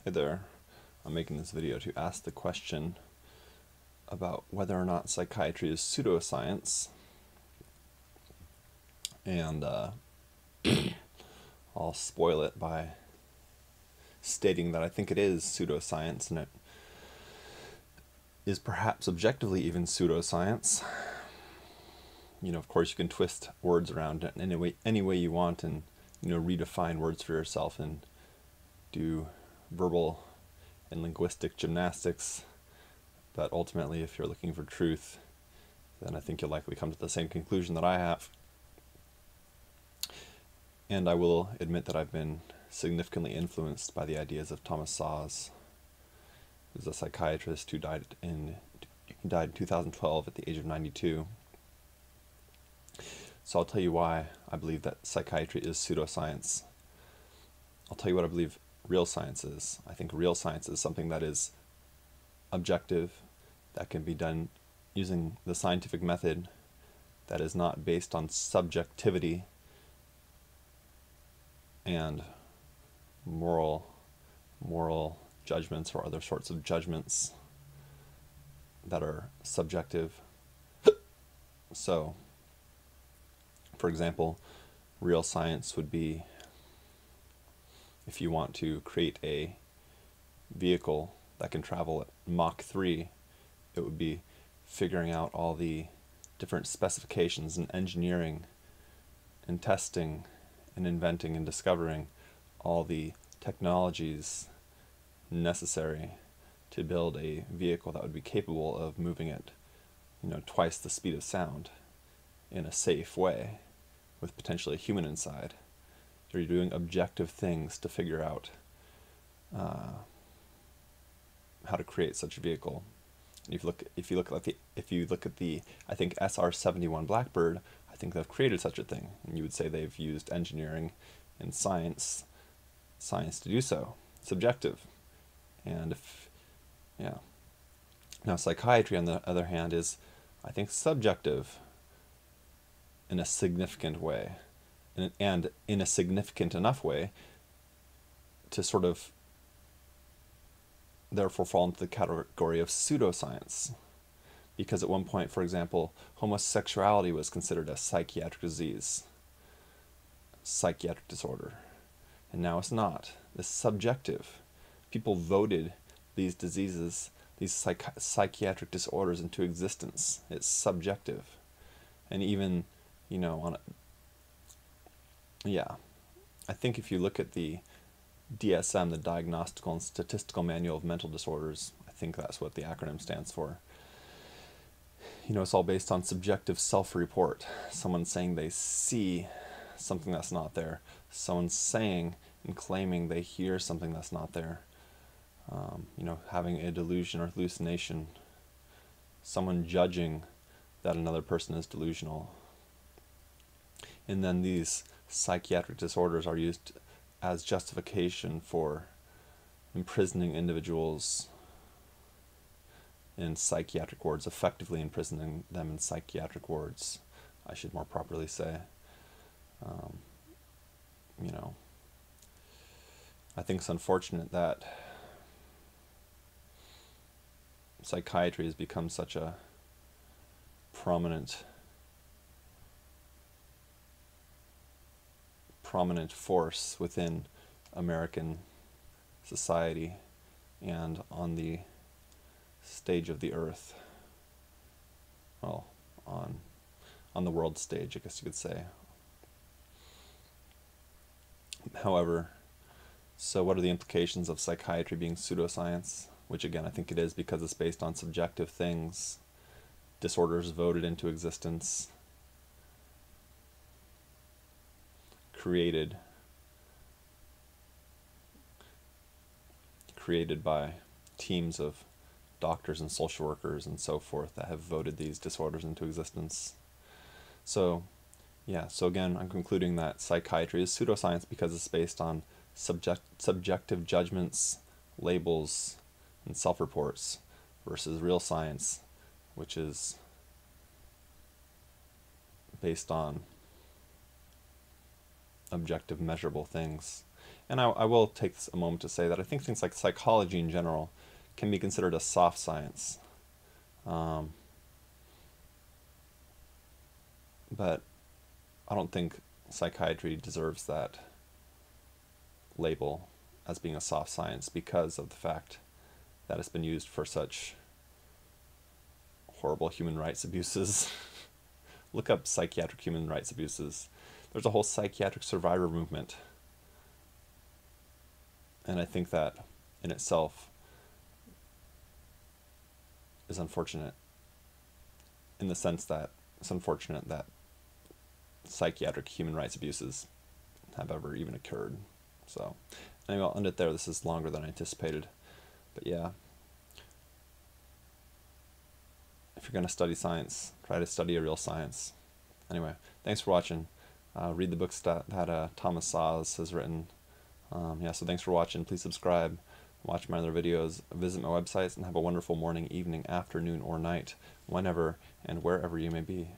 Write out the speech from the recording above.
Hey there, I'm making this video to ask the question about whether or not psychiatry is pseudoscience, and I'll spoil it by stating that I think it is pseudoscience, and it is perhaps objectively even pseudoscience. You know, of course you can twist words around it in any way you want and, redefine words for yourself and do verbal and linguistic gymnastics, but ultimately if you're looking for truth, then I think you'll likely come to the same conclusion that I have. And I will admit that I've been significantly influenced by the ideas of Thomas Szasz, who's a psychiatrist who died in 2012 at the age of 92. So I'll tell you why I believe that psychiatry is pseudoscience. I'll tell you what I believe real science is. I think real science is something that is objective, that can be done using the scientific method, that is not based on subjectivity and moral judgments or other sorts of judgments that are subjective. So, for example, real science would be if you want to create a vehicle that can travel at Mach 3, it would be figuring out all the different specifications and engineering and testing and inventing and discovering all the technologies necessary to build a vehicle that would be capable of moving at, twice the speed of sound in a safe way with potentially a human inside. You're doing objective things to figure out how to create such a vehicle. And if you look at the I think SR-71 Blackbird, I think they've created such a thing, and you would say they've used engineering and science to do so. Subjective, and Now psychiatry, on the other hand, is, I think, subjective in a significant way, and in a significant enough way to sort of therefore fall into the category of pseudoscience. Because at one point, for example, homosexuality was considered a psychiatric disease, psychiatric disorder, and now it's not. It's subjective. People voted these diseases, these psychiatric disorders into existence. It's subjective. And even, I think if you look at the DSM, the Diagnostical and Statistical Manual of Mental Disorders, I think that's what the acronym stands for. It's all based on subjective self-report. Someone saying they see something that's not there. Someone saying and claiming they hear something that's not there. Having a delusion or hallucination. Someone judging that another person is delusional. And then these psychiatric disorders are used as justification for imprisoning individuals in psychiatric wards, effectively imprisoning them in psychiatric wards, I should more properly say. I think it's unfortunate that psychiatry has become such a prominent force within American society and on the stage of the earth. Well, on the world stage, I guess you could say. However, so what are the implications of psychiatry being pseudoscience? Which again, I think it is, because it's based on subjective things, disorders voted into existence, created by teams of doctors and social workers and so forth that have voted these disorders into existence. So again, I'm concluding that psychiatry is pseudoscience because it's based on subjective judgments, labels, and self-reports, versus real science, which is based on objective, measurable things. And I will take a moment to say that I think things like psychology in general can be considered a soft science. But I don't think psychiatry deserves that label as being a soft science because of the fact that it's been used for such horrible human rights abuses. Look up psychiatric human rights abuses. There's a whole psychiatric survivor movement. And I think that in itself is unfortunate, in the sense that it's unfortunate that psychiatric human rights abuses have ever even occurred. So anyway, I'll end it there. This is longer than I anticipated. But yeah, if you're going to study science, try to study a real science. Anyway, thanks for watching. Read the books that Thomas Szasz has written. Yeah, so thanks for watching. Please subscribe, watch my other videos, visit my websites, and have a wonderful morning, evening, afternoon, or night, whenever and wherever you may be.